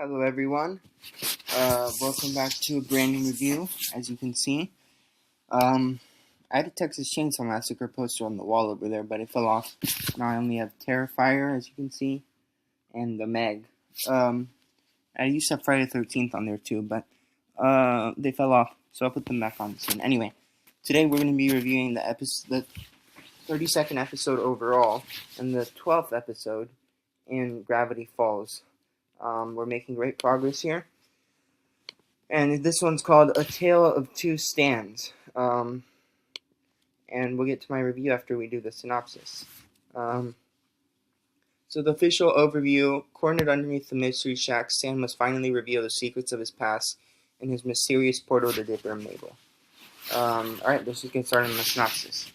Hello everyone, welcome back to a brand new review. As you can see, I had a Texas Chainsaw Massacre poster on the wall over there, but it fell off. Now I only have Terrifier, as you can see, and the Meg. I used to have Friday the 13th on there too, but they fell off, so I'll put them back on soon. Anyway, today we're going to be reviewing the 32nd episode overall, and the 12th episode in Gravity Falls. We're making great progress here. And this one's called A Tale of Two Stands. And we'll get to my review after we do the synopsis. So the official overview: cornered underneath the mystery shack, Stan must finally reveal the secrets of his past and his mysterious portal to Dipper and Mabel. Alright, let's just get started on the synopsis.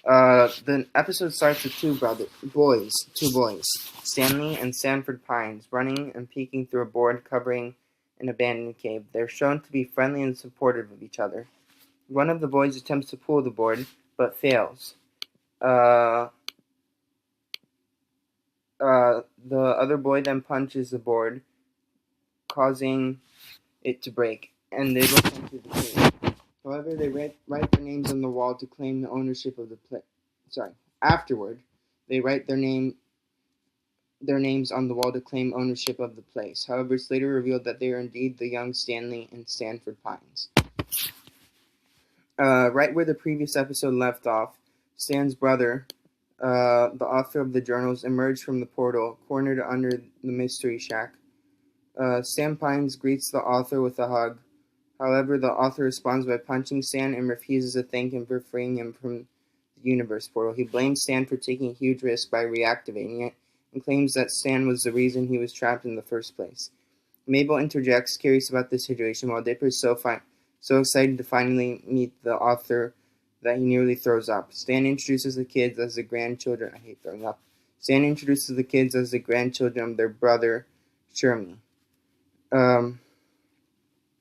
The episode starts with two boys, Stanley and Sanford Pines, running and peeking through a board covering an abandoned cave. They're shown to be friendly and supportive of each other. One of the boys attempts to pull the board, but fails. The other boy then punches the board, causing it to break, and they both enter the cave. However, they write their names on the wall to claim the ownership of the place. Afterward, they write their names on the wall to claim ownership of the place. However, it's later revealed that they are indeed the young Stanley and Sanford Pines. Right where the previous episode left off, Stan's brother, the author of the journals, emerged from the portal, cornered under the mystery shack. Stan Pines greets the author with a hug. However, the author responds by punching Stan and refuses to thank him for freeing him from the universe portal. He blames Stan for taking a huge risk by reactivating it, and claims that Stan was the reason he was trapped in the first place. Mabel interjects, curious about the situation, while Dipper is so excited to finally meet the author that he nearly throws up. Stan introduces the kids as the grandchildren. I hate throwing up. Stan introduces the kids as the grandchildren of their brother, Shermie.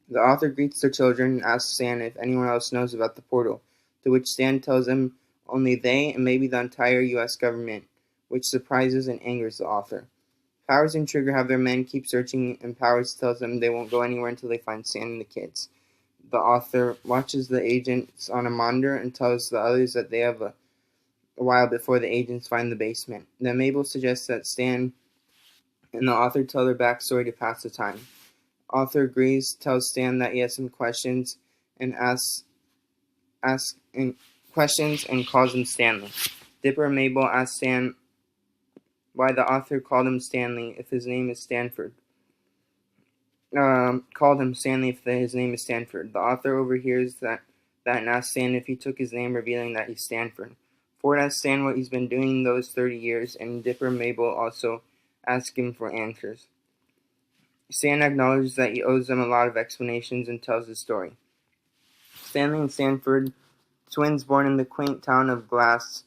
The author greets their children and asks Stan if anyone else knows about the portal, to which Stan tells him only they and maybe the entire U.S. government, which surprises and angers the author. Powers and Trigger have their men keep searching, and Powers tells them they won't go anywhere until they find Stan and the kids. The author watches the agents on a monitor and tells the others that they have a while before the agents find the basement. Then Mabel suggests that Stan and the author tell their backstory to pass the time. Author agrees, tells Stan that he has some questions, and asks questions and calls him Stanley. Dipper and Mabel ask Stan why the author called him Stanley if his name is Stanford. The author overhears that and asks Stan if he took his name, revealing that he's Stanford. Ford asks Stan what he's been doing those 30 years, and Dipper and Mabel also ask him for answers. Stan acknowledges that he owes them a lot of explanations and tells his story. Stanley and Sanford, twins born in the quaint town of Glass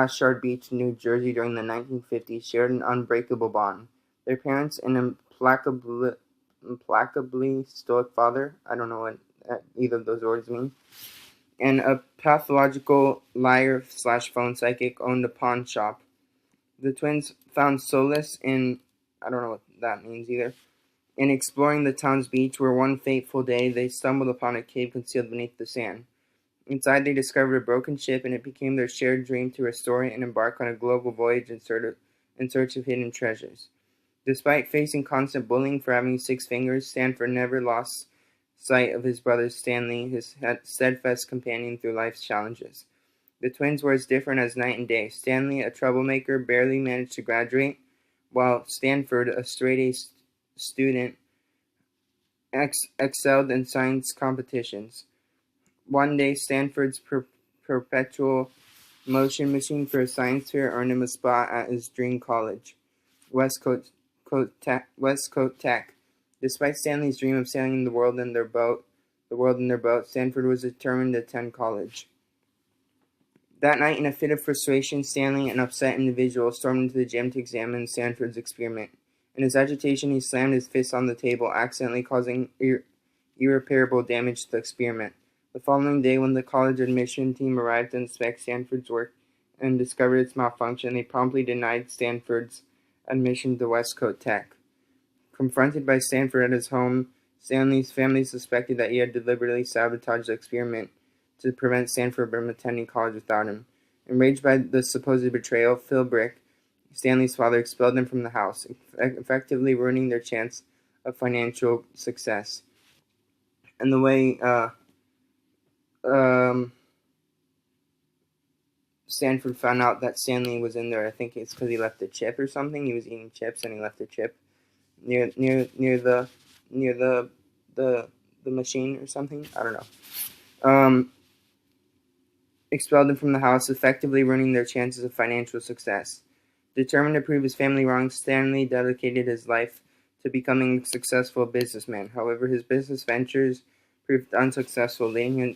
Shard Beach, New Jersey during the 1950s, shared an unbreakable bond. Their parents, an implacably stoic father, I don't know what either of those words mean, and a pathological liar/phone psychic, owned a pawn shop. The twins found solace in, I don't know what that means either, in exploring the town's beach, where one fateful day they stumbled upon a cave concealed beneath the sand. Inside, they discovered a broken ship, and it became their shared dream to restore it and embark on a global voyage in search of hidden treasures. Despite facing constant bullying for having 6 fingers, Sanford never lost sight of his brother Stanley, his steadfast companion through life's challenges. The twins were as different as night and day. Stanley, a troublemaker, barely managed to graduate, while Stanford, a straight-A student, excelled in science competitions. One day, Stanford's perpetual motion machine for a science fair earned him a spot at his dream college, West Coast Tech. Despite Stanley's dream of sailing the world in their boat, Stanford was determined to attend college. That night, in a fit of frustration, Stanley, an upset individual, stormed into the gym to examine Stanford's experiment. In his agitation, he slammed his fist on the table, accidentally causing irreparable damage to the experiment. The following day, when the college admission team arrived to inspect Stanford's work and discovered its malfunction, they promptly denied Stanford's admission to West Coast Tech. Confronted by Stanford at his home, Stanley's family suspected that he had deliberately sabotaged the experiment to prevent Stanford from attending college without him. Enraged by the supposed betrayal, Phil Brick, Stanley's father, expelled them from the house, effectively ruining their chance of financial success. And the way Stanford found out that Stanley was in there, I think it's because he left a chip or something. He was eating chips and he left a chip near the machine or something. I don't know. Expelled them from the house, effectively ruining their chances of financial success. Determined to prove his family wrong, Stanley dedicated his life to becoming a successful businessman. However, his business ventures proved unsuccessful, leading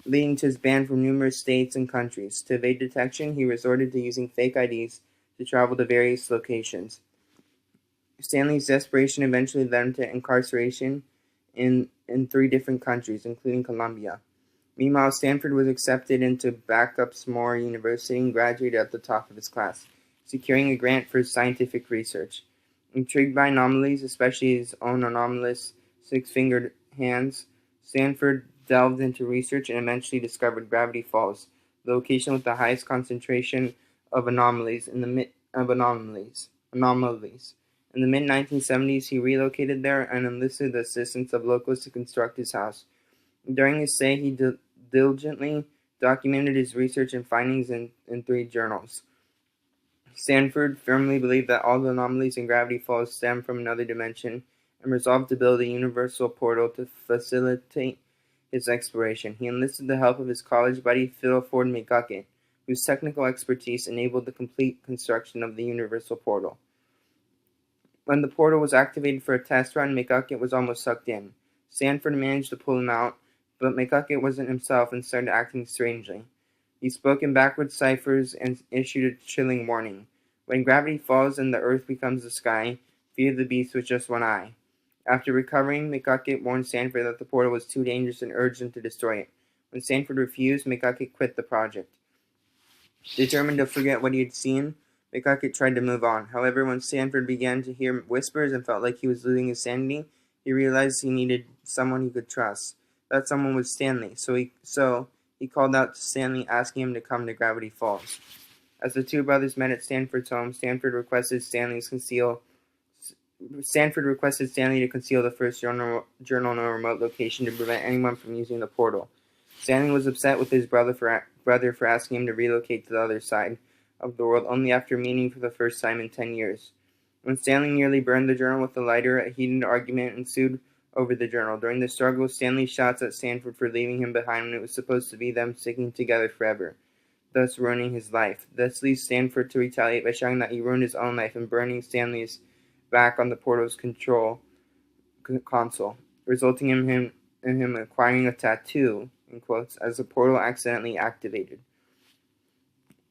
to his ban from numerous states and countries. To evade detection, he resorted to using fake IDs to travel to various locations. Stanley's desperation eventually led him to incarceration in 3 different countries, including Colombia. Meanwhile, Stanford was accepted into Backup-Smore University and graduated at the top of his class, securing a grant for his scientific research. Intrigued by anomalies, especially his own anomalous 6-fingered hands, Stanford delved into research and eventually discovered Gravity Falls, the location with the highest concentration of anomalies. In the mid-1970s, he relocated there and enlisted the assistance of locals to construct his house. During his stay, he diligently documented his research and findings in 3 journals. Stanford firmly believed that all the anomalies in Gravity Falls stem from another dimension and resolved to build a universal portal to facilitate his exploration. He enlisted the help of his college buddy Phil Ford McGucket, whose technical expertise enabled the complete construction of the universal portal. When the portal was activated for a test run, McGucket was almost sucked in. Stanford managed to pull him out, but McGucket wasn't himself and started acting strangely. He spoke in backwards ciphers and issued a chilling warning. When gravity falls and the earth becomes the sky, fear the beast with just one eye. After recovering, McGucket warned Stanford that the portal was too dangerous and urged him to destroy it. When Stanford refused, McGucket quit the project. Determined to forget what he had seen, McGucket tried to move on. However, when Stanford began to hear whispers and felt like he was losing his sanity, he realized he needed someone he could trust. That someone was Stanley, so he called out to Stanley, asking him to come to Gravity Falls. As the 2 brothers met at Stanford's home, Stanford requested Stanley to conceal the first journal in a remote location to prevent anyone from using the portal. Stanley was upset with his brother for asking him to relocate to the other side of the world only after meeting for the first time in 10 years. When Stanley nearly burned the journal with a lighter, a heated argument ensued over the journal. During the struggle, Stanley shouts at Stanford for leaving him behind when it was supposed to be them sticking together forever, thus ruining his life. This leads Stanford to retaliate by shouting that he ruined his own life and burning Stanley's back on the portal's control console, resulting in him acquiring a tattoo, in quotes, as the portal accidentally activated.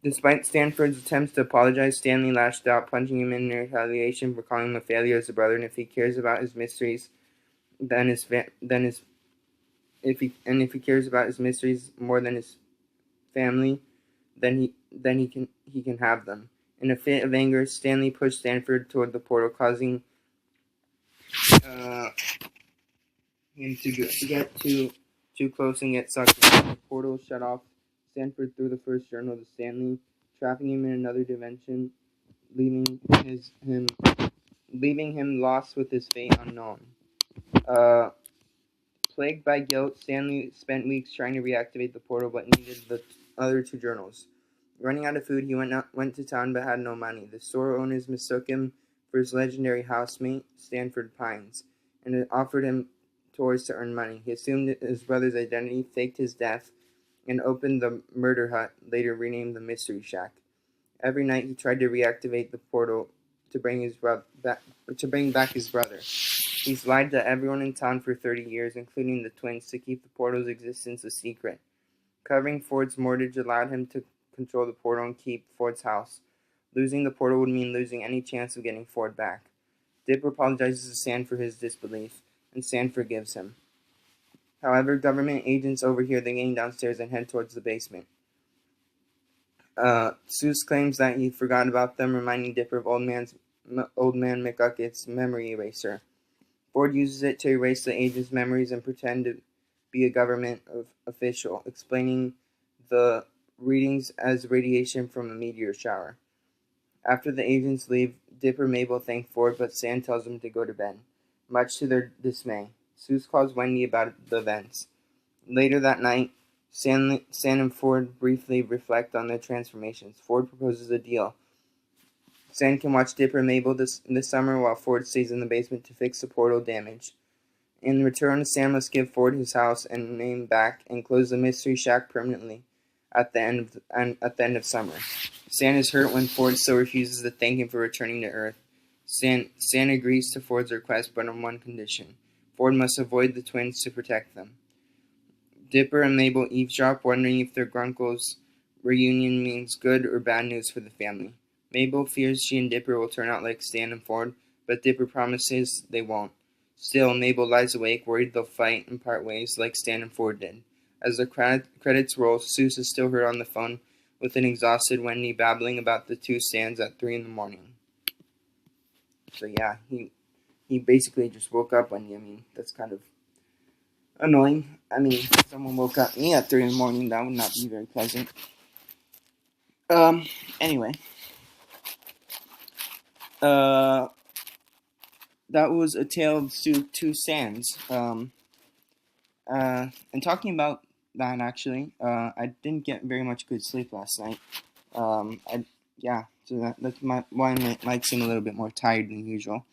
Despite Stanford's attempts to apologize, Stanley lashed out, punching him in retaliation for calling him a failure as a brother, and if he cares about his mysteries, if he cares about his mysteries more than his family, then he can have them. In a fit of anger, Stanley pushed Stanford toward the portal, causing him to get too close and get sucked in. The portal shut off Stanford threw the first journal to Stanley, trapping him in another dimension, leaving him lost with his fate unknown. Plagued by guilt, Stanley spent weeks trying to reactivate the portal, but needed the other 2 journals. Running out of food, he went to town but had no money. The store owners mistook him for his legendary housemate, Stanford Pines, and offered him tours to earn money. He assumed his brother's identity, faked his death, and opened the murder hut, later renamed the Mystery Shack. Every night he tried to reactivate the portal to bring back his brother. He's lied to everyone in town for 30 years, including the twins, to keep the portal's existence a secret. Covering Ford's mortgage allowed him to control the portal and keep Ford's house. Losing the portal would mean losing any chance of getting Ford back. Dip apologizes to Stan for his disbelief, and Stan forgives him. However, government agents overhear the gang downstairs and head towards the basement. Seuss claims that he forgot about them, reminding Dipper of Old Man's Old Man McGucket's memory eraser. Ford uses it to erase the agent's memories and pretend to be a government official, explaining the readings as radiation from a meteor shower. After the agents leave, Dipper and Mabel thank Ford, but Sam tells them to go to bed, much to their dismay. Seuss calls Wendy about the events. Later that night, Sam and Ford briefly reflect on their transformations. Ford proposes a deal. Sam can watch Dipper and Mabel this summer while Ford stays in the basement to fix the portal damage. In return, Sam must give Ford his house and name back and close the Mystery Shack permanently at the end of summer. Sam is hurt when Ford still refuses to thank him for returning to Earth. Sam agrees to Ford's request, but on one condition. Ford must avoid the twins to protect them. Dipper and Mabel eavesdrop, wondering if their grunkle's reunion means good or bad news for the family. Mabel fears she and Dipper will turn out like Stan and Ford, but Dipper promises they won't. Still, Mabel lies awake, worried they'll fight and part ways like Stan and Ford did. As the credits roll, Seuss is still heard on the phone with an exhausted Wendy babbling about the two Stans at 3 in the morning. So yeah, he basically just woke up Wendy. I mean, that's kind of annoying. I mean, if someone woke up me at 3 in the morning, that would not be very pleasant. Anyway. That was A Tale of Two Sands. And talking about that, actually, I didn't get very much good sleep last night. So that's why my mic seem a little bit more tired than usual.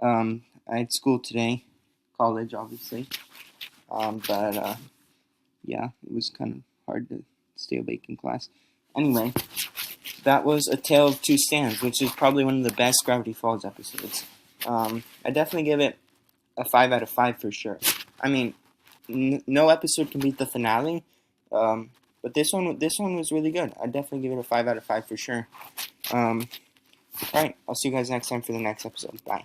I had school today, college, obviously. It was kind of hard to stay awake in class. Anyway, that was A Tale of Two Sands, which is probably one of the best Gravity Falls episodes. I definitely give it a 5 out of 5 for sure. I mean, no episode can beat the finale, but this one was really good. I'd definitely give it a 5 out of 5 for sure. Alright, I'll see you guys next time for the next episode. Bye.